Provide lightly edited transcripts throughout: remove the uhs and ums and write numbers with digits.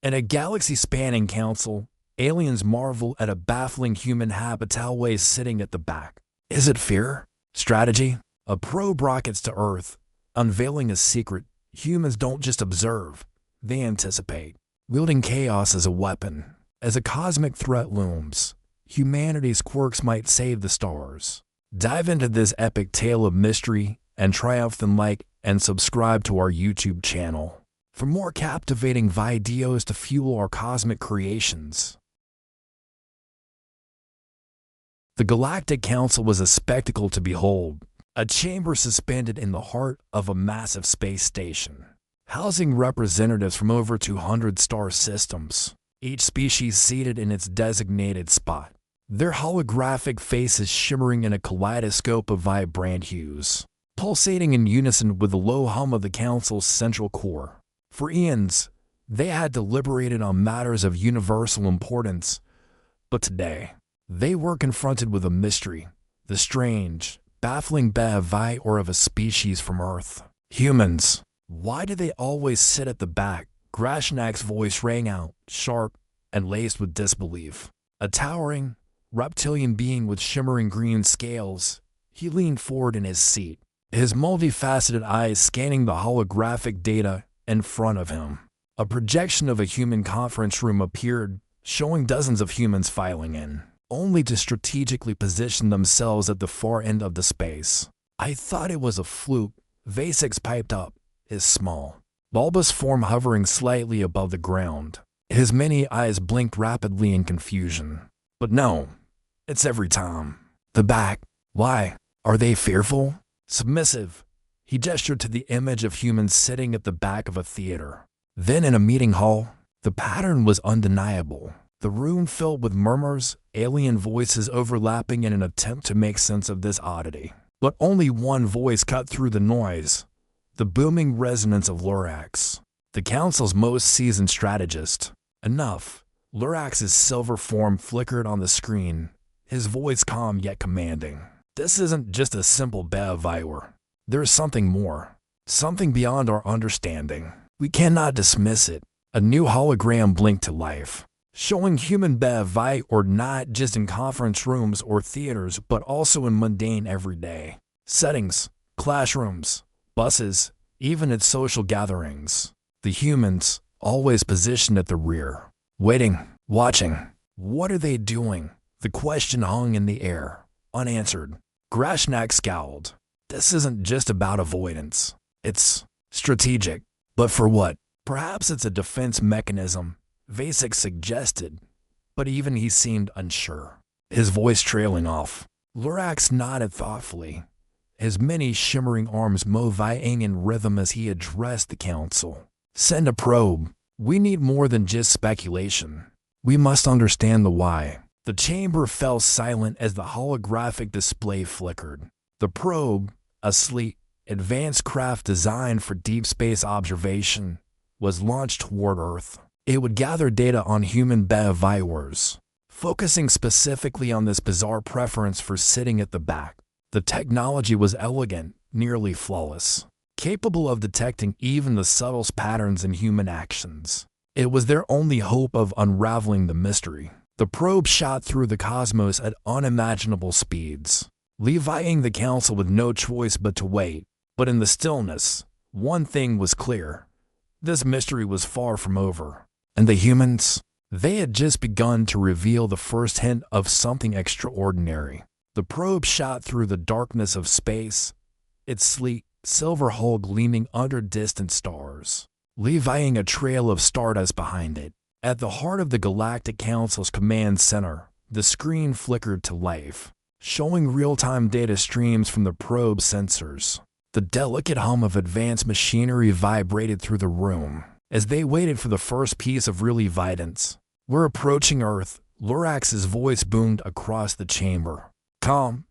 In a galaxy-spanning council, aliens marvel at a baffling human habitat sitting at the back. Is it fear? Strategy? A probe rockets to Earth, unveiling a secret. Humans don't just observe, they anticipate, wielding chaos as a weapon. As a cosmic threat looms, humanity's quirks might save the stars. Dive into this epic tale of mystery and triumph, then like and subscribe to our YouTube channel for more captivating videos to fuel our cosmic creations. The Galactic Council was a spectacle to behold, a chamber suspended in the heart of a massive space station, housing representatives from over 200 star systems, each species seated in its designated spot, their holographic faces shimmering in a kaleidoscope of vibrant hues, pulsating in unison with the low hum of the Council's central core. For eons, they had deliberated on matters of universal importance, but today, they were confronted with a mystery, the strange, baffling behavior of a species from Earth. Humans. Why do they always sit at the back? Grashnak's voice rang out, sharp and laced with disbelief. A towering, reptilian being with shimmering green scales, he leaned forward in his seat, his multifaceted eyes scanning the holographic data in front of him. A projection of a human conference room appeared, showing dozens of humans filing in, only to strategically position themselves at the far end of the space. I thought it was a fluke, Vasix piped up, his small, bulbous form hovering slightly above the ground. His many eyes blinked rapidly in confusion. But no, it's every time. The back. Why? Are they fearful? Submissive? He gestured to the image of humans sitting at the back of a theater. Then in a meeting hall, the pattern was undeniable. The room filled with murmurs, alien voices overlapping in an attempt to make sense of this oddity. But only one voice cut through the noise, the booming resonance of Lurax, the Council's most seasoned strategist. Enough. Lurax's silver form flickered on the screen, his voice calm yet commanding. This isn't just a simple behavior. There's something more, something beyond our understanding. We cannot dismiss it. A new hologram blinked to life, showing human behavior not just in conference rooms or theaters, but also in mundane everyday settings, classrooms, buses, even at social gatherings. The humans, always positioned at the rear, waiting, watching. What are they doing? The question hung in the air, unanswered. Grashnak scowled. This isn't just about avoidance. It's strategic. But for what? Perhaps it's a defense mechanism, Vasix suggested, but even he seemed unsure, his voice trailing off. Lurax nodded thoughtfully, his many shimmering arms moving in rhythm as he addressed the Council. Send a probe. We need more than just speculation. We must understand the why. The chamber fell silent as the holographic display flickered. The probe, a sleek, advanced craft designed for deep space observation, was launched toward Earth. It would gather data on human behaviors, focusing specifically on this bizarre preference for sitting at the back. The technology was elegant, nearly flawless, capable of detecting even the subtlest patterns in human actions. It was their only hope of unraveling the mystery. The probe shot through the cosmos at unimaginable speeds, levying the Council with no choice but to wait. But in the stillness, one thing was clear. This mystery was far from over. And the humans? They had just begun to reveal the first hint of something extraordinary. The probe shot through the darkness of space, its sleek, silver hull gleaming under distant stars, levying a trail of stardust behind it. At the heart of the Galactic Council's command center, the screen flickered to life, showing real-time data streams from the probe's sensors. The delicate hum of advanced machinery vibrated through the room as they waited for the first piece of real evidence. We're approaching Earth, Lurax's voice boomed across the chamber, calm,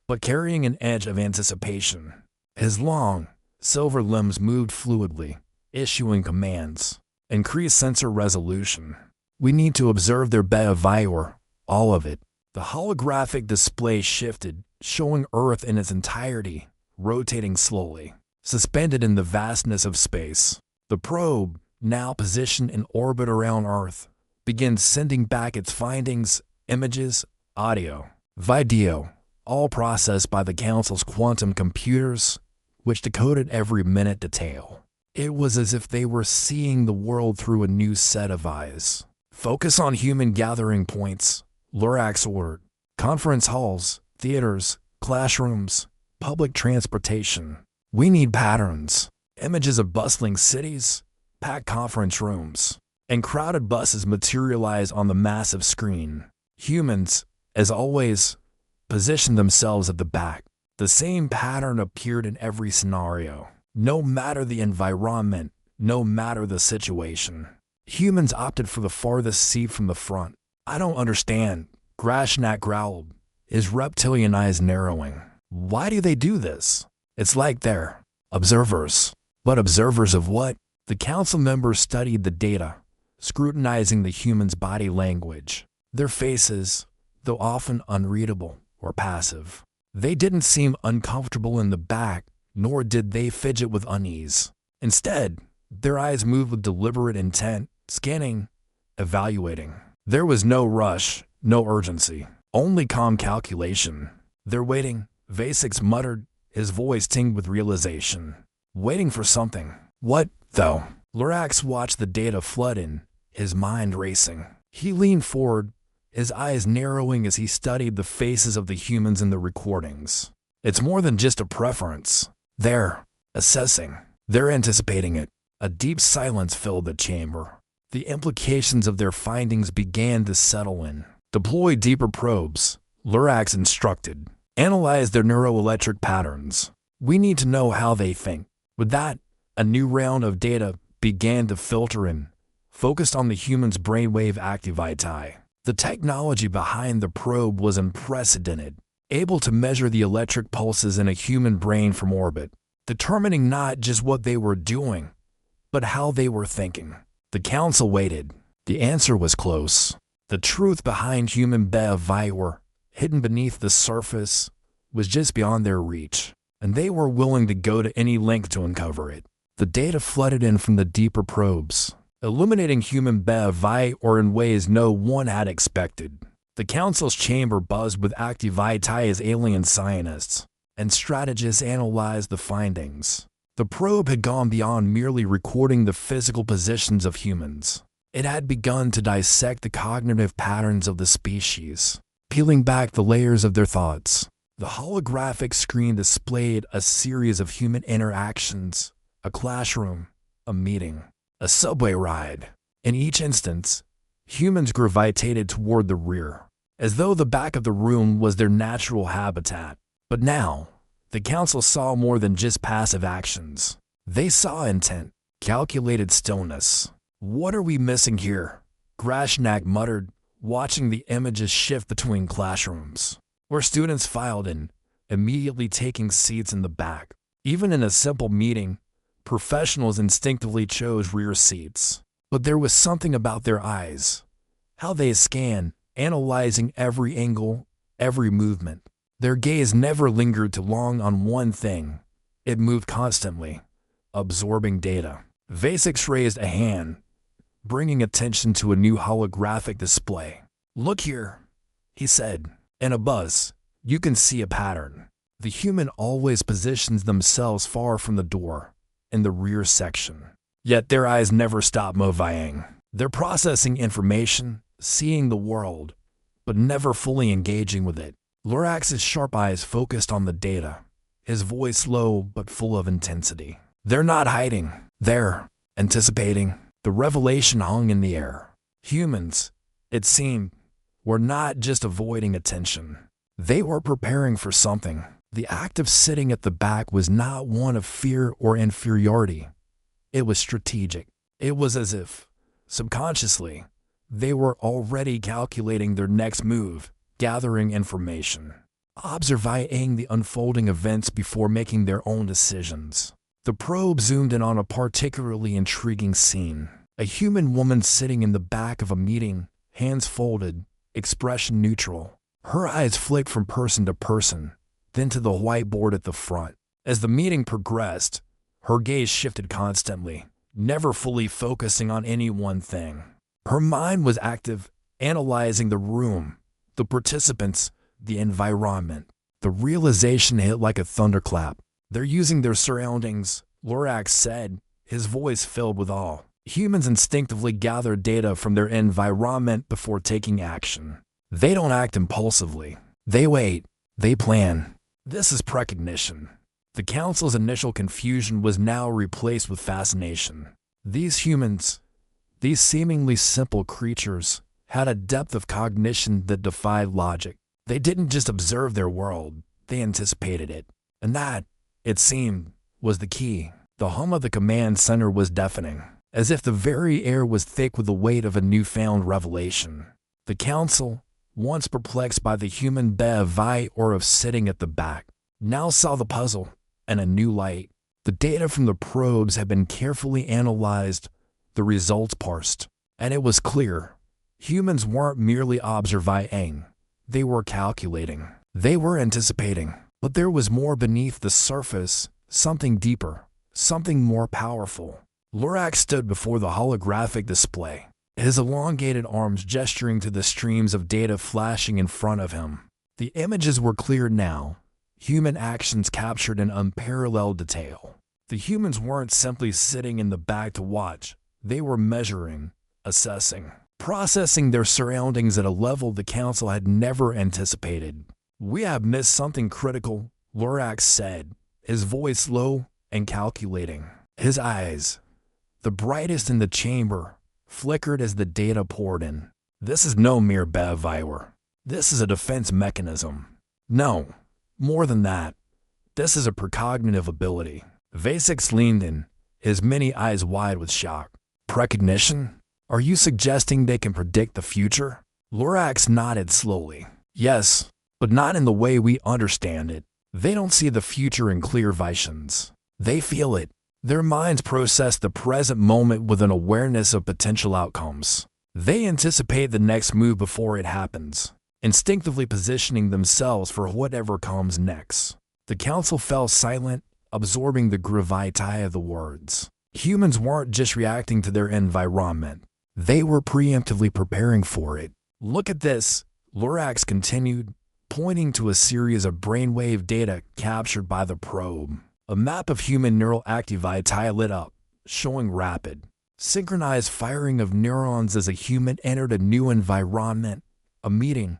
but carrying an edge of anticipation. His long, silver limbs moved fluidly, issuing commands. Increase sensor resolution. We need to observe their behavior, all of it. The holographic display shifted, showing Earth in its entirety, rotating slowly, suspended in the vastness of space. The probe, now positioned in orbit around Earth, begins sending back its findings, images, audio, video, all processed by the Council's quantum computers, which decoded every minute detail. It was as if they were seeing the world through a new set of eyes. Focus on human gathering points, Lorax ordered. Conference halls, theaters, classrooms, public transportation. We need patterns. Images of bustling cities, packed conference rooms, and crowded buses materialize on the massive screen. Humans, as always, position themselves at the back. The same pattern appeared in every scenario. No matter the environment, no matter the situation. Humans opted for the farthest seat from the front. I don't understand, Grashnak growled, his reptilian eyes narrowing. Why do they do this? It's like they're observers. But observers of what? The council members studied the data, scrutinizing the human's body language. Their faces, though often unreadable or passive. They didn't seem uncomfortable in the back, nor did they fidget with unease. Instead, their eyes moved with deliberate intent, scanning, evaluating. There was no rush, no urgency, only calm calculation. They're waiting, Vasix muttered, his voice tinged with realization. Waiting for something. What, though? Lorax watched the data flood in, his mind racing. He leaned forward, his eyes narrowing as he studied the faces of the humans in the recordings. It's more than just a preference. They're assessing. They're anticipating it. A deep silence filled the chamber. The implications of their findings began to settle in. Deploy deeper probes, Lorax instructed. Analyze their neuroelectric patterns. We need to know how they think. With that, a new round of data began to filter in, focused on the human's brainwave activity. The technology behind the probe was unprecedented, able to measure the electric pulses in a human brain from orbit, determining not just what they were doing, but how they were thinking. The council waited. The answer was close. The truth behind human behavior, hidden beneath the surface, was just beyond their reach, and they were willing to go to any length to uncover it. The data flooded in from the deeper probes, illuminating human behavior in ways no one had expected. The council's chamber buzzed with activity as alien scientists and strategists analyzed the findings. The probe had gone beyond merely recording the physical positions of humans. It had begun to dissect the cognitive patterns of the species, peeling back the layers of their thoughts. The holographic screen displayed a series of human interactions, a classroom, a meeting, a subway ride. In each instance, humans gravitated toward the rear, as though the back of the room was their natural habitat. But now, the council saw more than just passive actions. They saw intent, calculated stillness. What are we missing here? Grashnak muttered, watching the images shift between classrooms, where students filed in, immediately taking seats in the back. Even in a simple meeting, professionals instinctively chose rear seats. But there was something about their eyes, how they scanned, analyzing every angle, every movement. Their gaze never lingered too long on one thing. It moved constantly, absorbing data. Vasix raised a hand, bringing attention to a new holographic display. Look here, he said. In a buzz, you can see a pattern. The human always positions themselves far from the door, in the rear section. Yet their eyes never stop moving. They're processing information, seeing the world, but never fully engaging with it. Lorax's sharp eyes focused on the data, his voice low but full of intensity. They're not hiding. They're anticipating. The revelation hung in the air. Humans, it seemed, were not just avoiding attention. They were preparing for something. The act of sitting at the back was not one of fear or inferiority. It was strategic. It was as if, subconsciously, they were already calculating their next move, gathering information, observing the unfolding events before making their own decisions. The probe zoomed in on a particularly intriguing scene. A human woman sitting in the back of a meeting, hands folded, expression neutral. Her eyes flicked from person to person, then to the whiteboard at the front. As the meeting progressed, her gaze shifted constantly, never fully focusing on any one thing. Her mind was active, analyzing the room, the participants, the environment. The realization hit like a thunderclap. They're using their surroundings, Lorax said, his voice filled with awe. Humans instinctively gather data from their environment before taking action. They don't act impulsively. They wait. They plan. This is precognition. The Council's initial confusion was now replaced with fascination. These humans, these seemingly simple creatures, had a depth of cognition that defied logic. They didn't just observe their world, they anticipated it. And that, it seemed, was the key. The hum of the command center was deafening, as if the very air was thick with the weight of a newfound revelation. The Council, once perplexed by the human BFI aura sitting at the back, now saw the puzzle in a new light. The data from the probes had been carefully analyzed, the results parsed, and it was clear. Humans weren't merely observing, they were calculating. They were anticipating. But there was more beneath the surface, something deeper, something more powerful. Lorax stood before the holographic display, his elongated arms gesturing to the streams of data flashing in front of him. The images were clear now, human actions captured in unparalleled detail. The humans weren't simply sitting in the back to watch, they were measuring, assessing, processing their surroundings at a level the Council had never anticipated. "We have missed something critical," Lorax said, his voice low and calculating. His eyes, the brightest in the chamber, flickered as the data poured in. "This is no mere BFI. This is a defense mechanism. No, more than that. This is a precognitive ability." Vasix leaned in, his many eyes wide with shock. "Precognition? Are you suggesting they can predict the future?" Lorax nodded slowly. "Yes, but not in the way we understand it. They don't see the future in clear visions. They feel it. Their minds process the present moment with an awareness of potential outcomes. They anticipate the next move before it happens, instinctively positioning themselves for whatever comes next." The Council fell silent, absorbing the gravity of the words. Humans weren't just reacting to their environment. They were preemptively preparing for it. "Look at this," Lorax continued, pointing to a series of brainwave data captured by the probe. A map of human neural activity lit up, showing rapid, synchronized firing of neurons as a human entered a new environment, a meeting,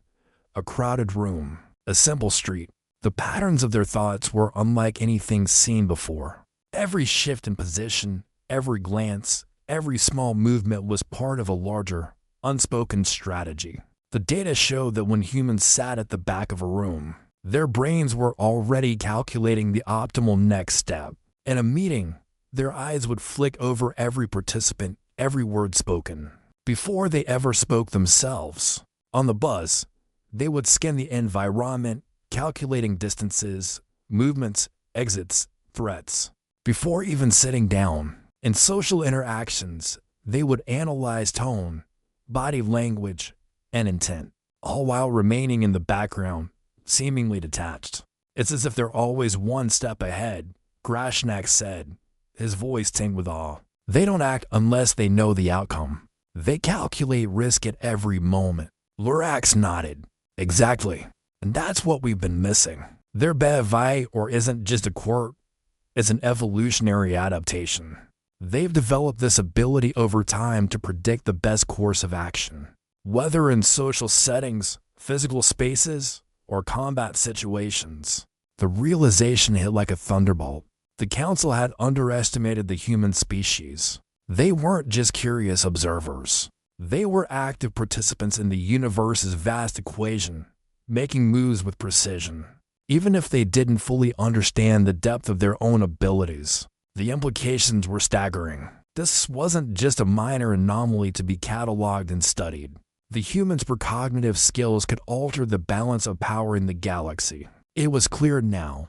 a crowded room, a simple street. The patterns of their thoughts were unlike anything seen before. Every shift in position, every glance, every small movement was part of a larger, unspoken strategy. The data showed that when humans sat at the back of a room, their brains were already calculating the optimal next step. In a meeting, their eyes would flick over every participant, every word spoken, before they ever spoke themselves. On the bus, they would scan the environment, calculating distances, movements, exits, threats. Before even sitting down, in social interactions, they would analyze tone, body language, and intent, all while remaining in the background, seemingly detached. "It's as if they're always one step ahead," Grashnak said, his voice tinged with awe. "They don't act unless they know the outcome. They calculate risk at every moment." Lorax nodded. "Exactly. And that's what we've been missing. Their BFI isn't just a quirk, it's an evolutionary adaptation. They've developed this ability over time to predict the best course of action, whether in social settings, physical spaces, or combat situations." The realization hit like a thunderbolt. The Council had underestimated the human species. They weren't just curious observers. They were active participants in the universe's vast equation, making moves with precision. Even if they didn't fully understand the depth of their own abilities, the implications were staggering. This wasn't just a minor anomaly to be cataloged and studied. The humans' precognitive skills could alter the balance of power in the galaxy. It was clear now.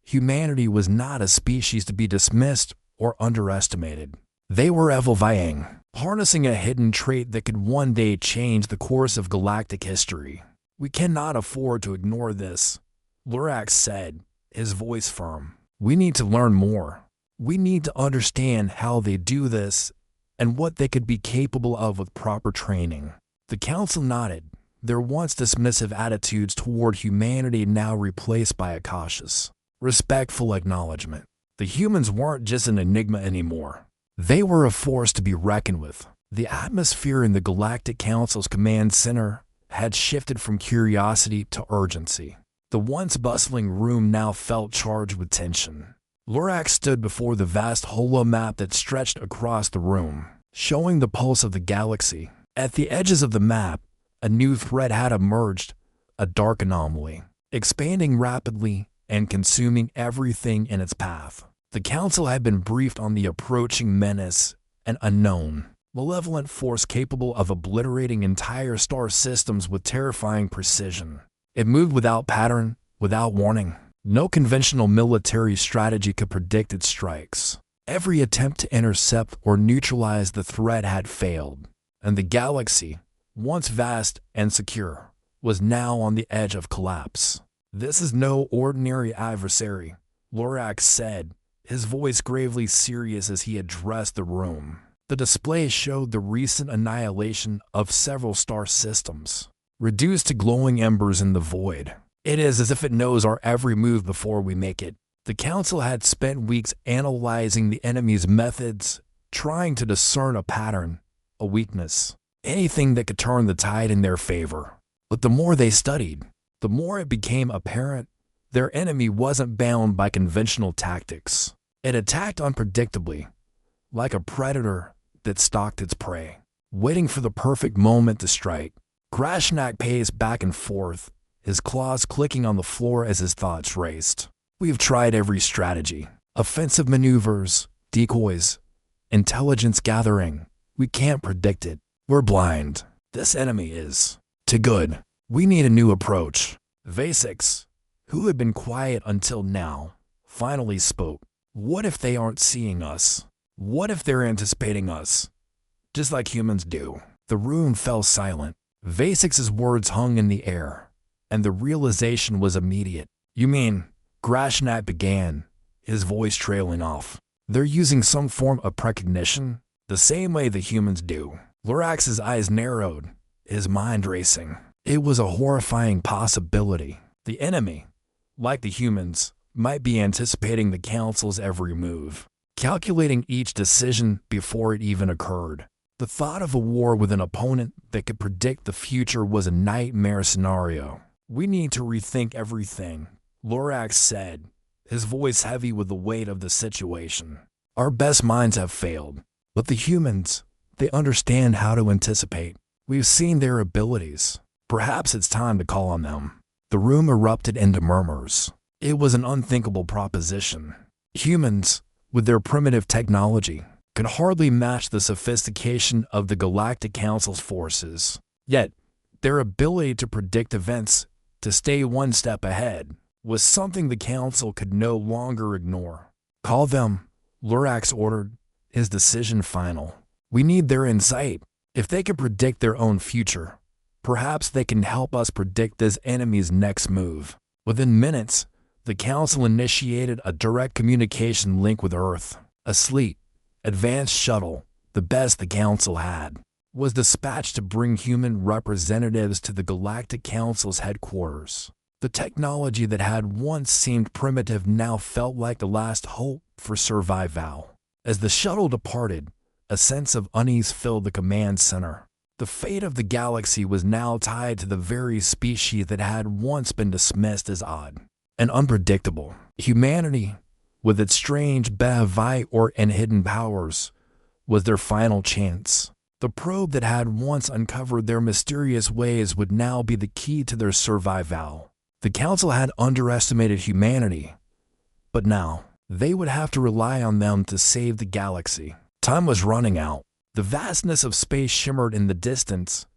Humanity was not a species to be dismissed or underestimated. They were evolving, harnessing a hidden trait that could one day change the course of galactic history. "We cannot afford to ignore this," Lorax said, his voice firm. "We need to learn more. We need to understand how they do this and what they could be capable of with proper training." The council nodded, their once dismissive attitudes toward humanity now replaced by a cautious, respectful acknowledgement. The humans weren't just an enigma anymore. They were a force to be reckoned with. The atmosphere in the Galactic Council's command center had shifted from curiosity to urgency. The once bustling room now felt charged with tension. Lorax stood before the vast holomap that stretched across the room, showing the pulse of the galaxy. At the edges of the map, a new threat had emerged, a dark anomaly, expanding rapidly and consuming everything in its path. The Council had been briefed on the approaching menace, an unknown, malevolent force capable of obliterating entire star systems with terrifying precision. It moved without pattern, without warning. No conventional military strategy could predict its strikes. Every attempt to intercept or neutralize the threat had failed, and the galaxy, once vast and secure, was now on the edge of collapse. "This is no ordinary adversary," Lorax said, his voice gravely serious as he addressed the room. The display showed the recent annihilation of several star systems, reduced to glowing embers in the void. "It is as if it knows our every move before we make it." The Council had spent weeks analyzing the enemy's methods, trying to discern a pattern, a weakness, anything that could turn the tide in their favor. But the more they studied, the more it became apparent their enemy wasn't bound by conventional tactics. It attacked unpredictably, like a predator that stalked its prey, waiting for the perfect moment to strike. Grashnak paced back and forth, his claws clicking on the floor as his thoughts raced. "We've tried every strategy. Offensive maneuvers, decoys, intelligence gathering. We can't predict it. We're blind. This enemy is too good. We need a new approach." Vasix, who had been quiet until now, finally spoke. "What if they aren't seeing us? What if they're anticipating us, just like humans do?" The room fell silent. Vasix's words hung in the air, and the realization was immediate. "You mean," Grashnak began, his voice trailing off, "they're using some form of precognition, the same way the humans do?" Lorax's eyes narrowed, his mind racing. It was a horrifying possibility. The enemy, like the humans, might be anticipating the Council's every move, calculating each decision before it even occurred. The thought of a war with an opponent that could predict the future was a nightmare scenario. "We need to rethink everything," Lorax said, his voice heavy with the weight of the situation. "Our best minds have failed, but the humans, they understand how to anticipate. We've seen their abilities. Perhaps it's time to call on them." The room erupted into murmurs. It was an unthinkable proposition. Humans, with their primitive technology, could hardly match the sophistication of the Galactic Council's forces. Yet, their ability to predict events, to stay one step ahead, was something the Council could no longer ignore. "Call them," Lorax ordered, his decision final. "We need their insight. If they can predict their own future, perhaps they can help us predict this enemy's next move." Within minutes, the Council initiated a direct communication link with Earth. A sleek, advanced shuttle, the best the Council had, was dispatched to bring human representatives to the Galactic Council's headquarters. The technology that had once seemed primitive now felt like the last hope for survival. As the shuttle departed, a sense of unease filled the command center. The fate of the galaxy was now tied to the very species that had once been dismissed as odd and unpredictable. Humanity, with its strange HFY and hidden powers, was their final chance. The probe that had once uncovered their mysterious ways would now be the key to their survival. The Council had underestimated humanity, but now they would have to rely on them to save the galaxy. Time was running out. The vastness of space shimmered in the distance,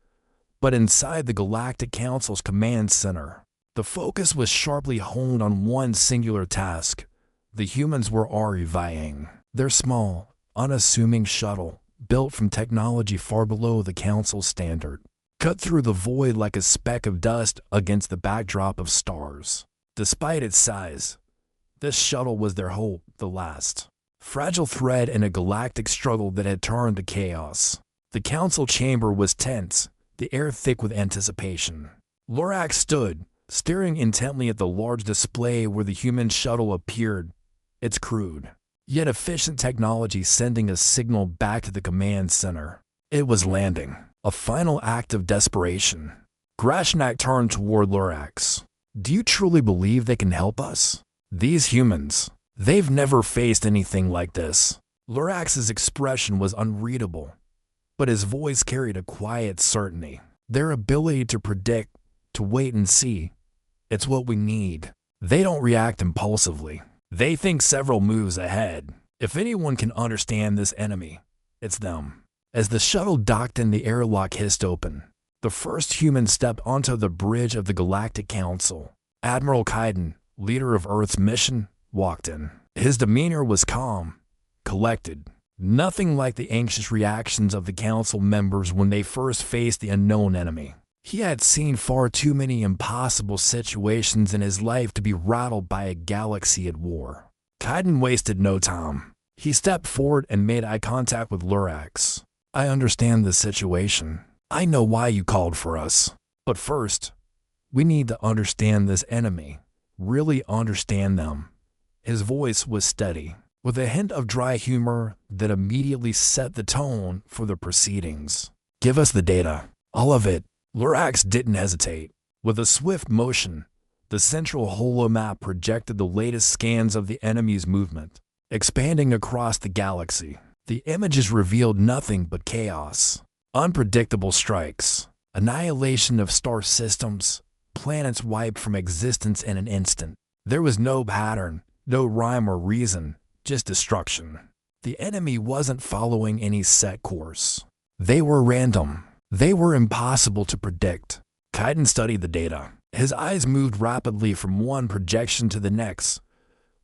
but inside the Galactic Council's command center, the focus was sharply honed on one singular task. The humans were REVying. Their small, unassuming shuttle, built from technology far below the Council's standard, cut through the void like a speck of dust against the backdrop of stars. Despite its size, this shuttle was their hope, the last fragile thread in a galactic struggle that had turned to chaos. The council chamber was tense, the air thick with anticipation. Lorax stood, staring intently at the large display where the human shuttle appeared, its crude, yet efficient technology sending a signal back to the command center. It was landing, a final act of desperation. Grashnak turned toward Lorax. Do you truly believe they can help us? These humans, they've never faced anything like this. Lorax's expression was unreadable, but his voice carried a quiet certainty. Their ability to predict, to wait and see, it's what we need. They don't react impulsively. They think several moves ahead. If anyone can understand this enemy, it's them. As the shuttle docked and the airlock hissed open, the first human stepped onto the bridge of the Galactic Council. Admiral Kaidan, leader of Earth's mission, walked in. His demeanor was calm, collected, nothing like the anxious reactions of the council members when they first faced the unknown enemy. He had seen far too many impossible situations in his life to be rattled by a galaxy at war. Kaidan wasted no time. He stepped forward and made eye contact with Lorax. I understand the situation. I know why you called for us. But first, we need to understand this enemy. Really understand them. His voice was steady, with a hint of dry humor that immediately set the tone for the proceedings. Give us the data. All of it. Lorax didn't hesitate. With a swift motion, the central holomap projected the latest scans of the enemy's movement, expanding across the galaxy. The images revealed nothing but chaos, unpredictable strikes, annihilation of star systems, planets wiped from existence in an instant. There was no pattern, no rhyme or reason, just destruction. The enemy wasn't following any set course. They were random. They were impossible to predict. Kaidan studied the data. His eyes moved rapidly from one projection to the next,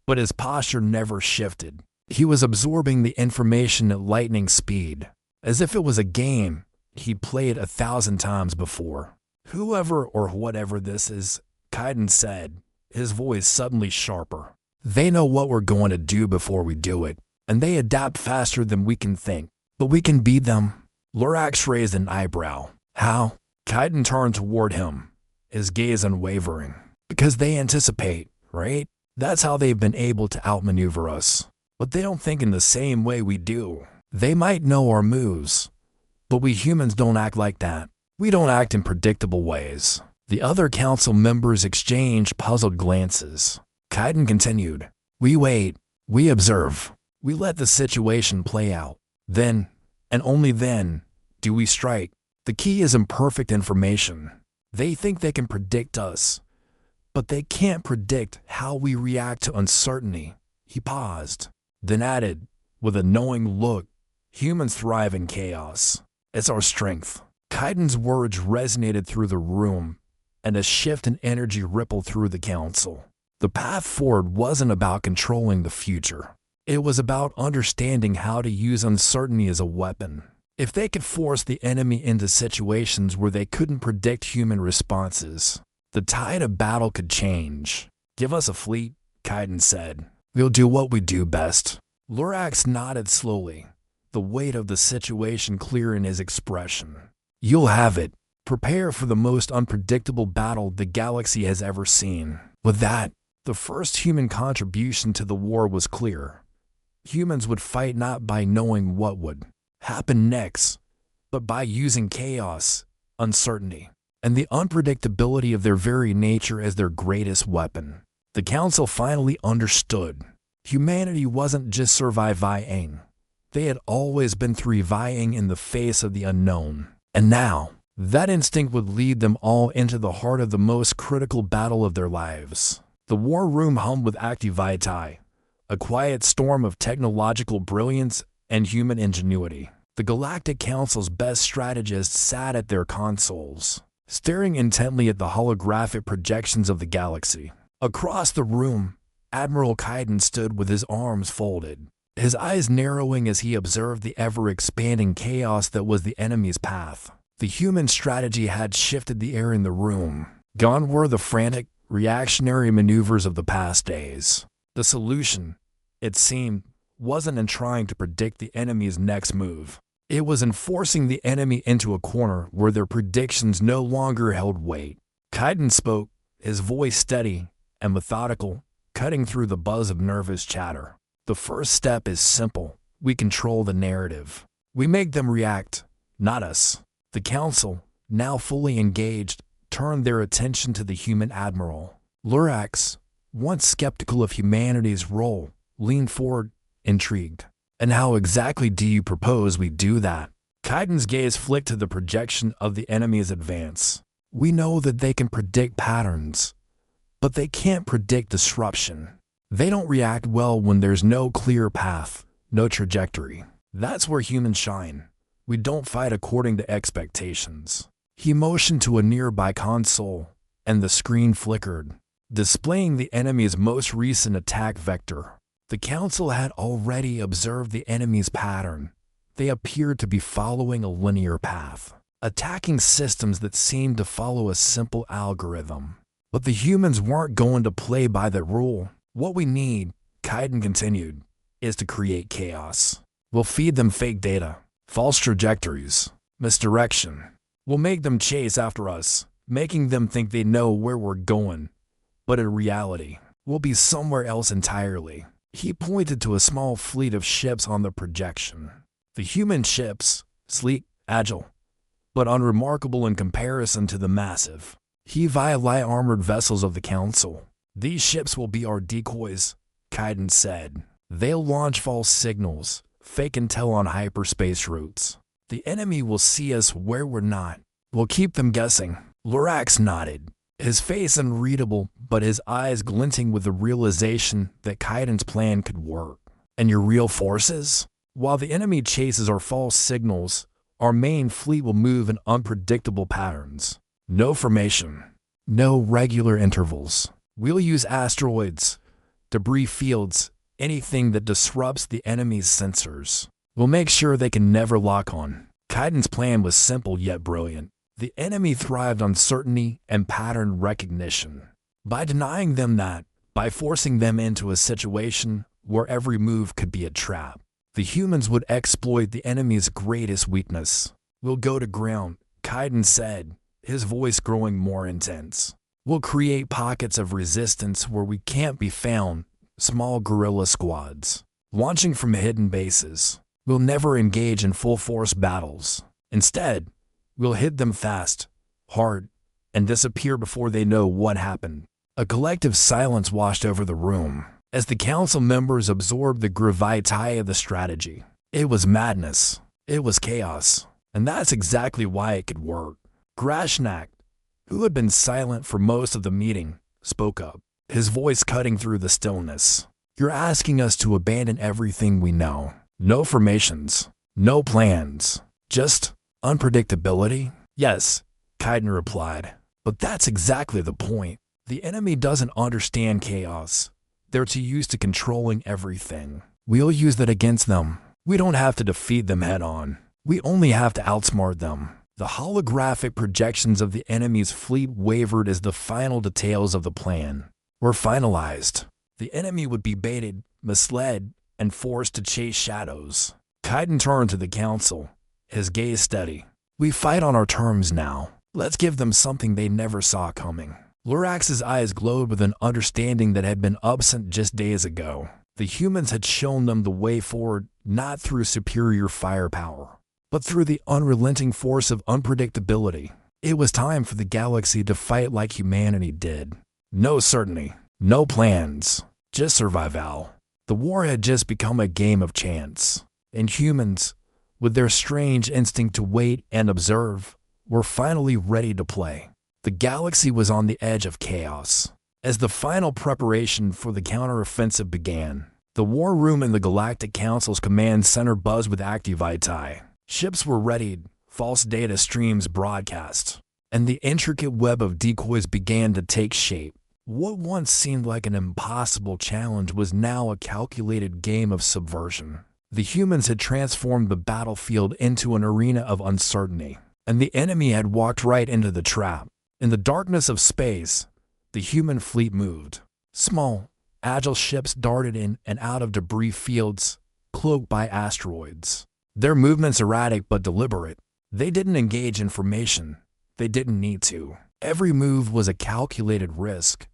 but his posture never shifted. He was absorbing the information at lightning speed, as if it was a game he'd played 1,000 times before. Whoever or whatever this is, Kaidan said, his voice suddenly sharper. They know what we're going to do before we do it, and they adapt faster than we can think. But we can beat them. Lorax raised an eyebrow. How? Kaidan turned toward him, his gaze unwavering. Because they anticipate, right? That's how they've been able to outmaneuver us. But they don't think in the same way we do. They might know our moves, but we humans don't act like that. We don't act in predictable ways. The other council members exchanged puzzled glances. Kaidan continued. We wait. We observe. We let the situation play out. Then, and only then, do we strike. The key is imperfect information. They think they can predict us, but they can't predict how we react to uncertainty. He paused, then added, with a knowing look, humans thrive in chaos. It's our strength. Kaidan's words resonated through the room, and a shift in energy rippled through the council. The path forward wasn't about controlling the future. It was about understanding how to use uncertainty as a weapon. If they could force the enemy into situations where they couldn't predict human responses, the tide of battle could change. Give us a fleet, Kaidan said. We'll do what we do best. Lorax nodded slowly, the weight of the situation clear in his expression. You'll have it. Prepare for the most unpredictable battle the galaxy has ever seen. With that, the first human contribution to the war was clear. Humans would fight not by knowing what would happen next, but by using chaos, uncertainty, and the unpredictability of their very nature as their greatest weapon. The council finally understood. Humanity wasn't just surviving. They had always been thriving in the face of the unknown. And now, that instinct would lead them all into the heart of the most critical battle of their lives. The war room hummed with activity, a quiet storm of technological brilliance and human ingenuity. The Galactic Council's best strategists sat at their consoles, staring intently at the holographic projections of the galaxy. Across the room, Admiral Kaidan stood with his arms folded, his eyes narrowing as he observed the ever-expanding chaos that was the enemy's path. The human strategy had shifted the air in the room. Gone were the frantic, reactionary maneuvers of the past days. The solution, it seemed, wasn't in trying to predict the enemy's next move. It was in forcing the enemy into a corner where their predictions no longer held weight. Kaidan spoke, his voice steady and methodical, cutting through the buzz of nervous chatter. The first step is simple. We control the narrative. We make them react, not us. The Council, now fully engaged, turned their attention to the human Admiral. Lurax, once skeptical of humanity's role, leaned forward, intrigued. And how exactly do you propose we do that? Kaidan's gaze flicked to the projection of the enemy's advance. We know that they can predict patterns, but they can't predict disruption. They don't react well when there's no clear path, no trajectory. That's where humans shine. We don't fight according to expectations. He motioned to a nearby console, and the screen flickered, displaying the enemy's most recent attack vector. The Council had already observed the enemy's pattern. They appeared to be following a linear path, attacking systems that seemed to follow a simple algorithm. But the humans weren't going to play by that rule. What we need, Kaidan continued, is to create chaos. We'll feed them fake data, false trajectories, misdirection. We'll make them chase after us, making them think they know where we're going. But in reality, we'll be somewhere else entirely. He pointed to a small fleet of ships on the projection. The human ships, sleek, agile, but unremarkable in comparison to the massive HFY armored vessels of the Council. These ships will be our decoys, Kaidan said. They'll launch false signals, fake intel on hyperspace routes. The enemy will see us where we're not. We'll keep them guessing. Lurax nodded, his face unreadable, but his eyes glinting with the realization that Kaidan's plan could work. And your real forces? While the enemy chases our false signals, our main fleet will move in unpredictable patterns. No formation, no regular intervals. We'll use asteroids, debris fields, anything that disrupts the enemy's sensors. We'll make sure they can never lock on. Kaidan's plan was simple yet brilliant. The enemy thrived on certainty and pattern recognition. By denying them that, by forcing them into a situation where every move could be a trap, the humans would exploit the enemy's greatest weakness. We'll go to ground, Kaidan said, his voice growing more intense. We'll create pockets of resistance where we can't be found, small guerrilla squads, launching from hidden bases. We'll never engage in full-force battles. Instead, we'll hit them fast, hard, and disappear before they know what happened. A collective silence washed over the room as the Council members absorbed the gravity of the strategy. It was madness. It was chaos. And that's exactly why it could work. Grashnak, who had been silent for most of the meeting, spoke up, his voice cutting through the stillness. You're asking us to abandon everything we know. No formations, no plans, just unpredictability? Yes, Kaidan replied, but that's exactly the point. The enemy doesn't understand chaos. They're too used to controlling everything. We'll use that against them. We don't have to defeat them head-on. We only have to outsmart them. The holographic projections of the enemy's fleet wavered as the final details of the plan were finalized. The enemy would be baited, misled, and forced to chase shadows. Kaidan turned to the Council, his gaze steady. We fight on our terms now. Let's give them something they never saw coming. Lurax's eyes glowed with an understanding that had been absent just days ago. The humans had shown them the way forward, not through superior firepower, but through the unrelenting force of unpredictability. It was time for the galaxy to fight like humanity did. No certainty, no plans, just survival. The war had just become a game of chance, and humans, with their strange instinct to wait and observe, were finally ready to play. The galaxy was on the edge of chaos. As the final preparation for the counteroffensive began, the war room in the Galactic Council's command center buzzed with activity. Ships were readied, false data streams broadcast, and the intricate web of decoys began to take shape. What once seemed like an impossible challenge was now a calculated game of subversion. The humans had transformed the battlefield into an arena of uncertainty, and the enemy had walked right into the trap. In the darkness of space, the human fleet moved. Small, agile ships darted in and out of debris fields, cloaked by asteroids. Their movements erratic but deliberate. They didn't engage in formation. They didn't need to. Every move was a calculated risk,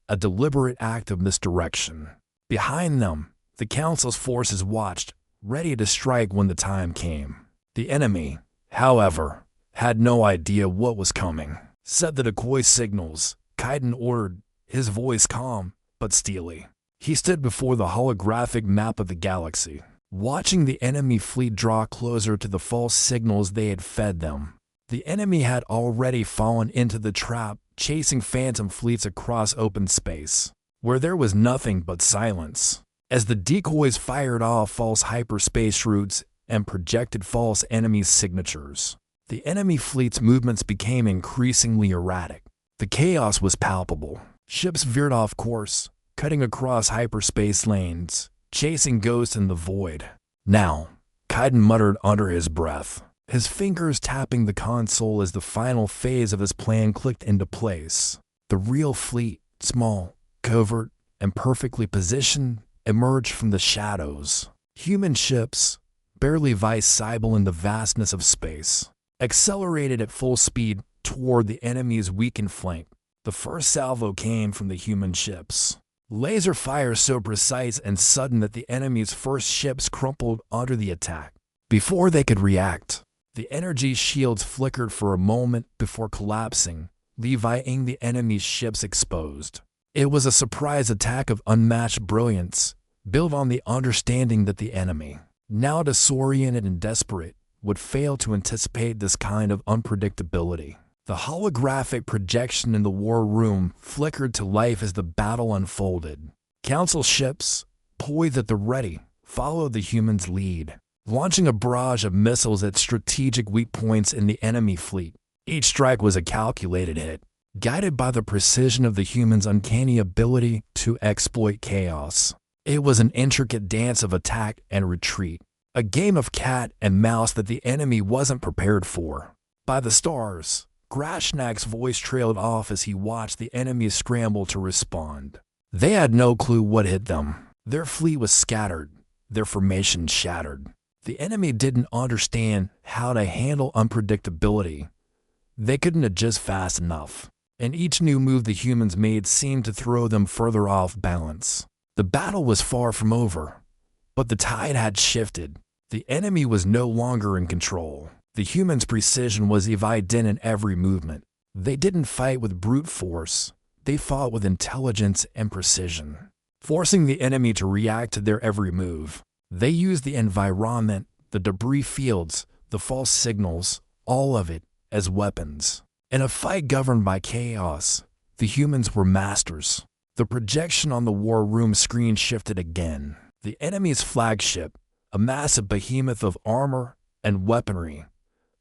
a deliberate act of misdirection. Behind them, the Council's forces watched, ready to strike when the time came. The enemy, however, had no idea what was coming. Set the decoy signals, Kaidan ordered, his voice calm but steely. He stood before the holographic map of the galaxy, watching the enemy fleet draw closer to the false signals they had fed them. The enemy had already fallen into the trap, chasing phantom fleets across open space, where there was nothing but silence. As the decoys fired off false hyperspace routes and projected false enemy signatures, the enemy fleet's movements became increasingly erratic. The chaos was palpable. Ships veered off course, cutting across hyperspace lanes, chasing ghosts in the void. Now, Kaidan muttered under his breath, his fingers tapping the console as the final phase of his plan clicked into place. The real fleet, small, covert, and perfectly positioned, emerged from the shadows. Human ships, barely visible in the vastness of space, accelerated at full speed toward the enemy's weakened flank. The first salvo came from the human ships. Laser fire so precise and sudden that the enemy's first ships crumpled under the attack. Before they could react, the energy shields flickered for a moment before collapsing, leaving the enemy's ships exposed. It was a surprise attack of unmatched brilliance, built on the understanding that the enemy, now disoriented and desperate, would fail to anticipate this kind of unpredictability. The holographic projection in the war room flickered to life as the battle unfolded. Council ships, poised at the ready, followed the humans' lead, launching a barrage of missiles at strategic weak points in the enemy fleet. Each strike was a calculated hit, guided by the precision of the humans' uncanny ability to exploit chaos. It was an intricate dance of attack and retreat, a game of cat and mouse that the enemy wasn't prepared for. By the stars, Grashnak's voice trailed off as he watched the enemy scramble to respond. They had no clue what hit them. Their fleet was scattered, their formation shattered. The enemy didn't understand how to handle unpredictability. They couldn't adjust fast enough, and each new move the humans made seemed to throw them further off balance. The battle was far from over, but the tide had shifted. The enemy was no longer in control. The humans' precision was evident in every movement. They didn't fight with brute force. They fought with intelligence and precision, forcing the enemy to react to their every move. They used the environment, the debris fields, the false signals, all of it, as weapons. In a fight governed by chaos, the humans were masters. The projection on the war room screen shifted again. The enemy's flagship, a massive behemoth of armor and weaponry,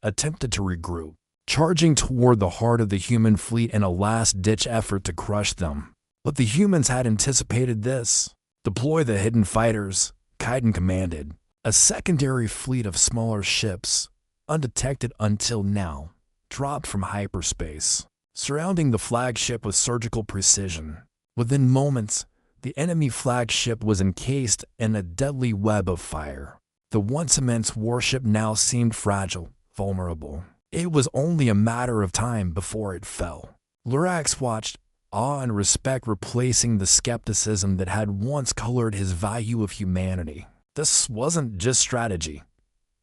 attempted to regroup, charging toward the heart of the human fleet in a last-ditch effort to crush them. But the humans had anticipated this. Deploy the hidden fighters, Kaidan commanded. A secondary fleet of smaller ships, undetected until now, dropped from hyperspace, surrounding the flagship with surgical precision. Within moments, the enemy flagship was encased in a deadly web of fire. The once immense warship now seemed fragile, vulnerable. It was only a matter of time before it fell. Lurax watched, awe and respect replacing the skepticism that had once colored his value of humanity. This wasn't just strategy.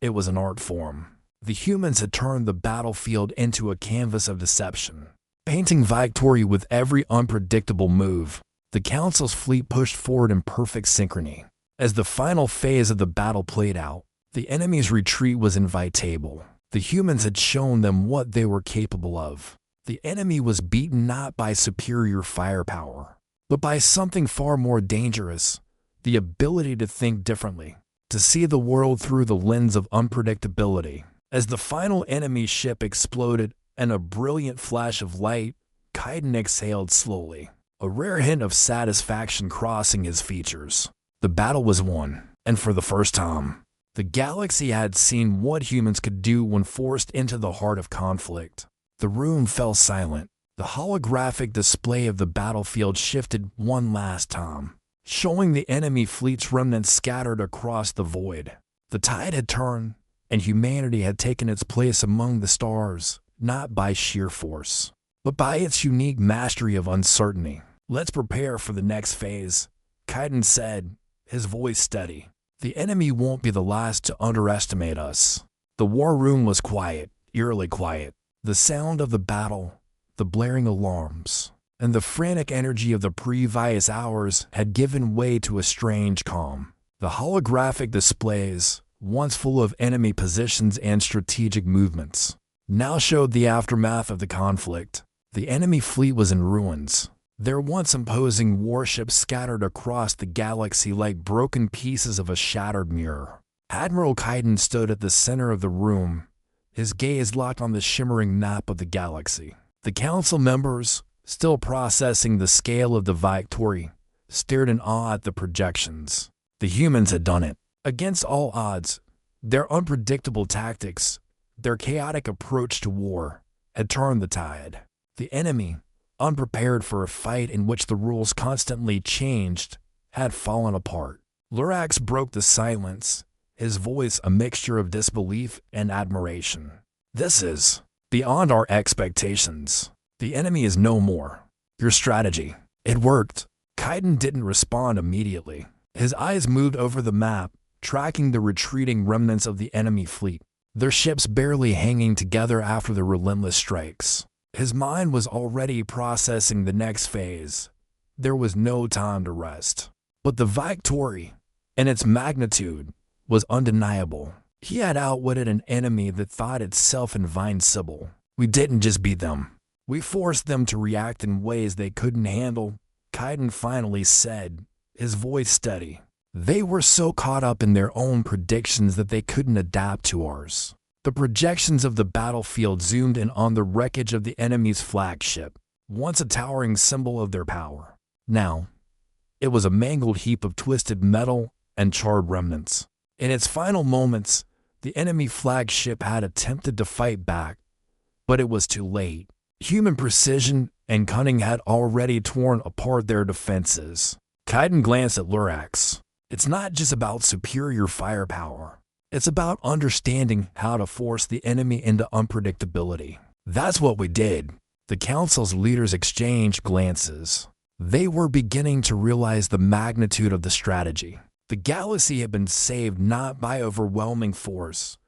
It was an art form. The humans had turned the battlefield into a canvas of deception, painting victory with every unpredictable move. The Council's fleet pushed forward in perfect synchrony. As the final phase of the battle played out, the enemy's retreat was inevitable. The humans had shown them what they were capable of. The enemy was beaten not by superior firepower, but by something far more dangerous: the ability to think differently, to see the world through the lens of unpredictability. As the final enemy ship exploded in a brilliant flash of light, Kaidan exhaled slowly, a rare hint of satisfaction crossing his features. The battle was won, and for the first time, the galaxy had seen what humans could do when forced into the heart of conflict. The room fell silent. The holographic display of the battlefield shifted one last time, showing the enemy fleet's remnants scattered across the void. The tide had turned, and humanity had taken its place among the stars, not by sheer force, but by its unique mastery of uncertainty. "Let's prepare for the next phase," Kaidan said, his voice steady. "The enemy won't be the last to underestimate us." The war room was quiet, eerily quiet. The sound of the battle, the blaring alarms, and the frantic energy of the previous hours had given way to a strange calm. The holographic displays, once full of enemy positions and strategic movements, now showed the aftermath of the conflict. The enemy fleet was in ruins, their once imposing warships scattered across the galaxy like broken pieces of a shattered mirror. Admiral Kaidan stood at the center of the room, his gaze locked on the shimmering map of the galaxy. The council members, still processing the scale of the victory, stared in awe at the projections. The humans had done it. Against all odds, their unpredictable tactics, their chaotic approach to war, had turned the tide. The enemy, unprepared for a fight in which the rules constantly changed, had fallen apart. Lurax broke the silence, his voice a mixture of disbelief and admiration. "This is beyond our expectations. The enemy is no more. Your strategy, it worked." Kaidan didn't respond immediately. His eyes moved over the map, tracking the retreating remnants of the enemy fleet, their ships barely hanging together after the relentless strikes. His mind was already processing the next phase. There was no time to rest. But the victory, and its magnitude, was undeniable. He had outwitted an enemy that thought itself invincible. "We didn't just beat them. We forced them to react in ways they couldn't handle," Kaidan finally said, his voice steady. "They were so caught up in their own predictions that they couldn't adapt to ours." The projections of the battlefield zoomed in on the wreckage of the enemy's flagship, once a towering symbol of their power. Now, it was a mangled heap of twisted metal and charred remnants. In its final moments, the enemy flagship had attempted to fight back, but it was too late. Human precision and cunning had already torn apart their defenses. Kaidan glanced at Lurax. "It's not just about superior firepower. It's about understanding how to force the enemy into unpredictability." "That's what we did." The council's leaders exchanged glances. They were beginning to realize the magnitude of the strategy. The galaxy had been saved not by overwhelming force,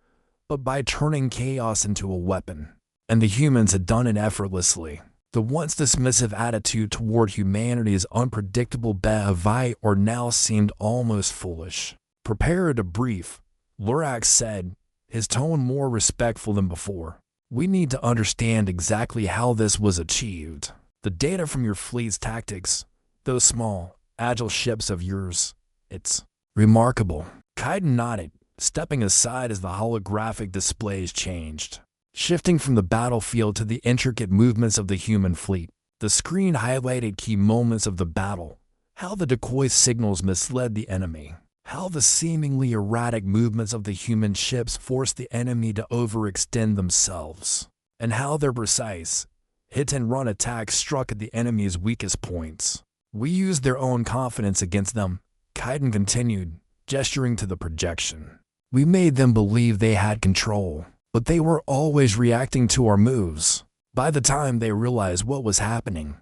but by turning chaos into a weapon. And the humans had done it effortlessly. The once dismissive attitude toward humanity's unpredictable behavior now seemed almost foolish. "Prepare a debrief," Lurax said, his tone more respectful than before. "We need to understand exactly how this was achieved. The data from your fleet's tactics, those small, agile ships of yours, it's remarkable." Kaidan nodded, stepping aside as the holographic displays changed, shifting from the battlefield to the intricate movements of the human fleet. The screen highlighted key moments of the battle, how the decoy signals misled the enemy, how the seemingly erratic movements of the human ships forced the enemy to overextend themselves, and how their precise, hit-and-run attacks struck at the enemy's weakest points. "We used their own confidence against them," Kaidan continued, gesturing to the projection. "We made them believe they had control, but they were always reacting to our moves. By the time they realized what was happening,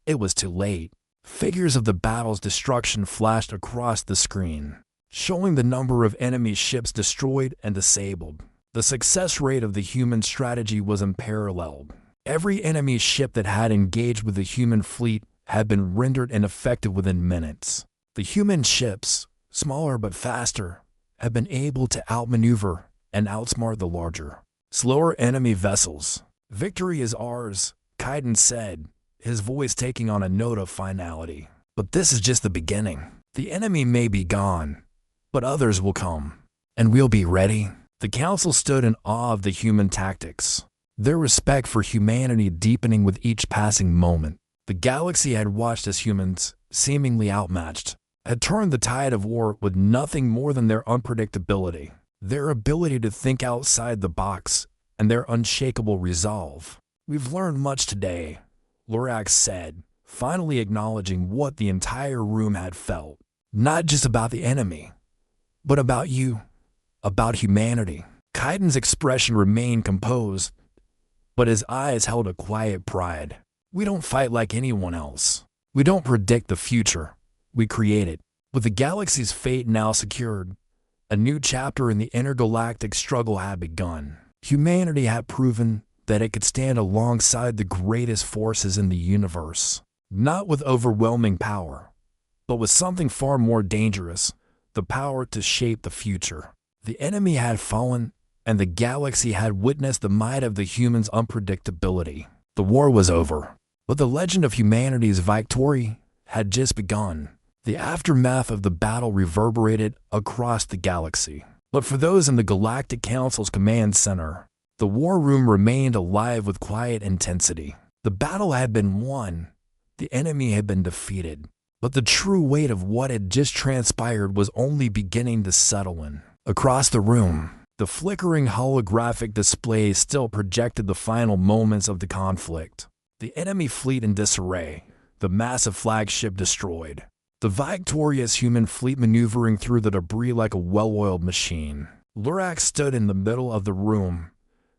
it was too late." Figures of the battle's destruction flashed across the screen, showing the number of enemy ships destroyed and disabled. The success rate of the human strategy was unparalleled. Every enemy ship that had engaged with the human fleet had been rendered ineffective within minutes. The human ships, smaller but faster, had been able to outmaneuver and outsmart the larger, slower enemy vessels. "Victory is ours," Kaidan said, his voice taking on a note of finality. "But this is just the beginning. The enemy may be gone, but others will come, and we'll be ready." The council stood in awe of the human tactics, their respect for humanity deepening with each passing moment. The galaxy had watched as humans, seemingly outmatched, had turned the tide of war with nothing more than their unpredictability, their ability to think outside the box, and their unshakable resolve. "We've learned much today," Lurax said, finally acknowledging what the entire room had felt. Not just about the enemy, but about you, about humanity. Kaidan's expression remained composed, but his eyes held a quiet pride. We don't fight like anyone else. We don't predict the future. We create it. With the galaxy's fate now secured, a new chapter in the intergalactic struggle had begun. Humanity had proven that it could stand alongside the greatest forces in the universe, not with overwhelming power, but with something far more dangerous, the power to shape the future. The enemy had fallen, and the galaxy had witnessed the might of the humans' unpredictability. The war was over, but the legend of humanity's victory had just begun. The aftermath of the battle reverberated across the galaxy. But for those in the Galactic Council's command center, the war room remained alive with quiet intensity. The battle had been won, the enemy had been defeated, but the true weight of what had just transpired was only beginning to settle in. Across the room, the flickering holographic display still projected the final moments of the conflict. The enemy fleet in disarray, the massive flagship destroyed, the victorious human fleet maneuvering through the debris like a well-oiled machine. Lorax stood in the middle of the room,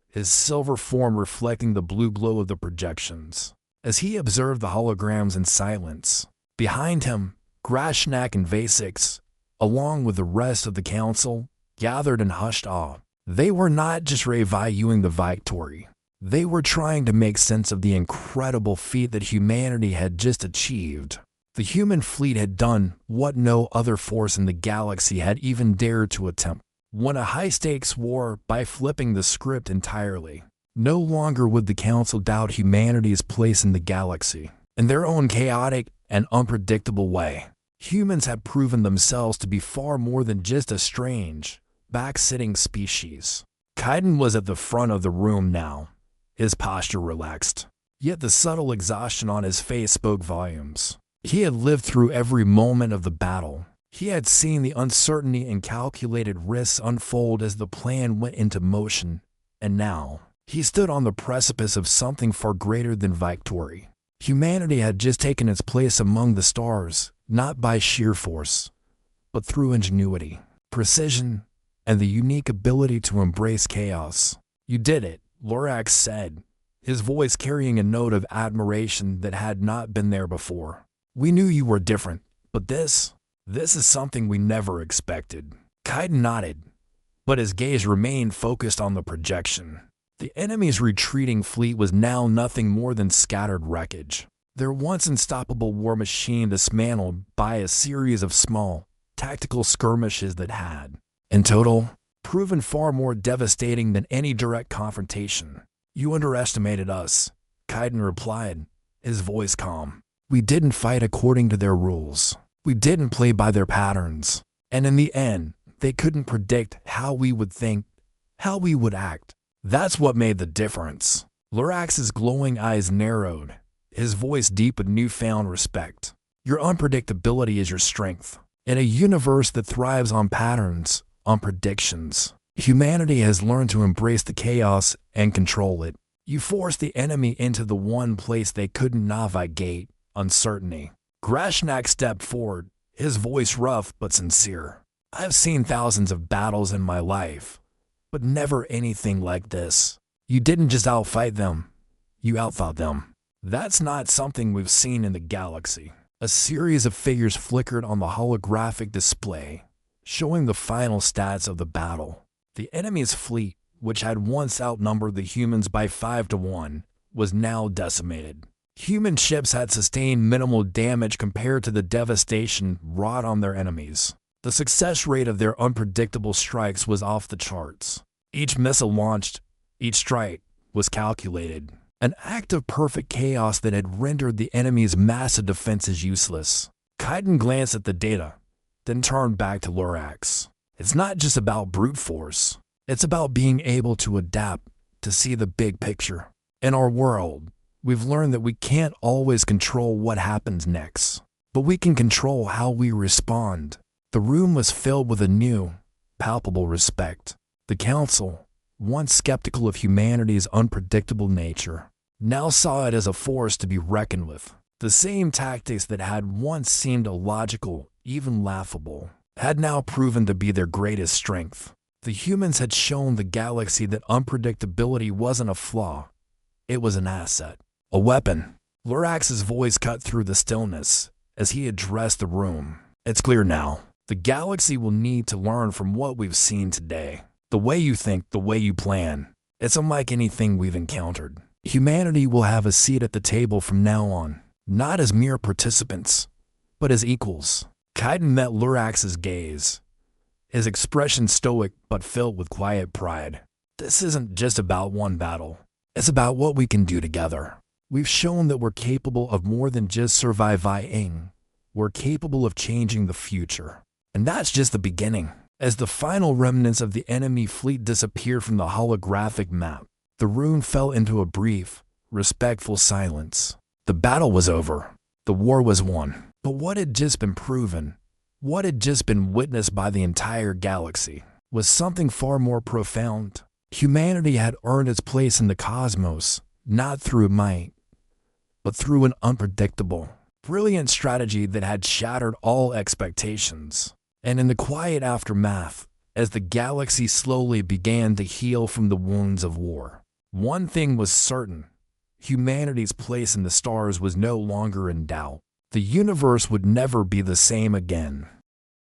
his silver form reflecting the blue glow of the projections. As he observed the holograms in silence, behind him, Grashnak and Vasix, along with the rest of the council, gathered in hushed awe. They were not just reviewing the victory. They were trying to make sense of the incredible feat that humanity had just achieved. The human fleet had done what no other force in the galaxy had even dared to attempt. Won a high-stakes war by flipping the script entirely. No longer would the Council doubt humanity's place in the galaxy. In their own chaotic and unpredictable way, humans had proven themselves to be far more than just a strange, back-sitting species. Kaidan was at the front of the room now, his posture relaxed. Yet the subtle exhaustion on his face spoke volumes. He had lived through every moment of the battle. He had seen the uncertainty and calculated risks unfold as the plan went into motion, and now, he stood on the precipice of something far greater than victory. Humanity had just taken its place among the stars, not by sheer force, but through ingenuity, precision, and the unique ability to embrace chaos. "You did it," Lorax said, his voice carrying a note of admiration that had not been there before. "We knew you were different, but this is something we never expected." Kaidan nodded, but his gaze remained focused on the projection. The enemy's retreating fleet was now nothing more than scattered wreckage. Their once unstoppable war machine dismantled by a series of small, tactical skirmishes that had, in total, proven far more devastating than any direct confrontation. "You underestimated us," Kaidan replied, his voice calm. "We didn't fight according to their rules. We didn't play by their patterns. And in the end, they couldn't predict how we would think, how we would act. That's what made the difference." Lorax's glowing eyes narrowed, his voice deep with newfound respect. "Your unpredictability is your strength. In a universe that thrives on patterns, on predictions, humanity has learned to embrace the chaos and control it. You forced the enemy into the one place they couldn't navigate, uncertainty." Grashnak stepped forward, his voice rough but sincere. "I've seen thousands of battles in my life, but never anything like this. You didn't just outfight them, you outthought them. That's not something we've seen in the galaxy." A series of figures flickered on the holographic display, showing the final stats of the battle. The enemy's fleet, which had once outnumbered the humans by 5-1, was now decimated. Human ships had sustained minimal damage compared to the devastation wrought on their enemies. The success rate of their unpredictable strikes was off the charts. Each missile launched, each strike, was calculated. An act of perfect chaos that had rendered the enemy's massive defenses useless. Kaidan glanced at the data, then turned back to Lorax. "It's not just about brute force. It's about being able to adapt, to see the big picture. In our world, we've learned that we can't always control what happens next, but we can control how we respond." The room was filled with a new, palpable respect. The Council, once skeptical of humanity's unpredictable nature, now saw it as a force to be reckoned with. The same tactics that had once seemed illogical, even laughable, had now proven to be their greatest strength. The humans had shown the galaxy that unpredictability wasn't a flaw, it was an asset, a weapon. Lurax's voice cut through the stillness as he addressed the room. It's clear now. The galaxy will need to learn from what we've seen today. The way you think, the way you plan. It's unlike anything we've encountered. Humanity will have a seat at the table from now on, not as mere participants, but as equals. Kaidan met Lurax's gaze, his expression stoic but filled with quiet pride. This isn't just about one battle. It's about what we can do together. We've shown that we're capable of more than just surviving. We're capable of changing the future. And that's just the beginning. As the final remnants of the enemy fleet disappeared from the holographic map, the room fell into a brief, respectful silence. The battle was over. The war was won. But what had just been proven, what had just been witnessed by the entire galaxy, was something far more profound. Humanity had earned its place in the cosmos, not through might, but through an unpredictable, brilliant strategy that had shattered all expectations. And in the quiet aftermath, as the galaxy slowly began to heal from the wounds of war, one thing was certain: humanity's place in the stars was no longer in doubt. The universe would never be the same again.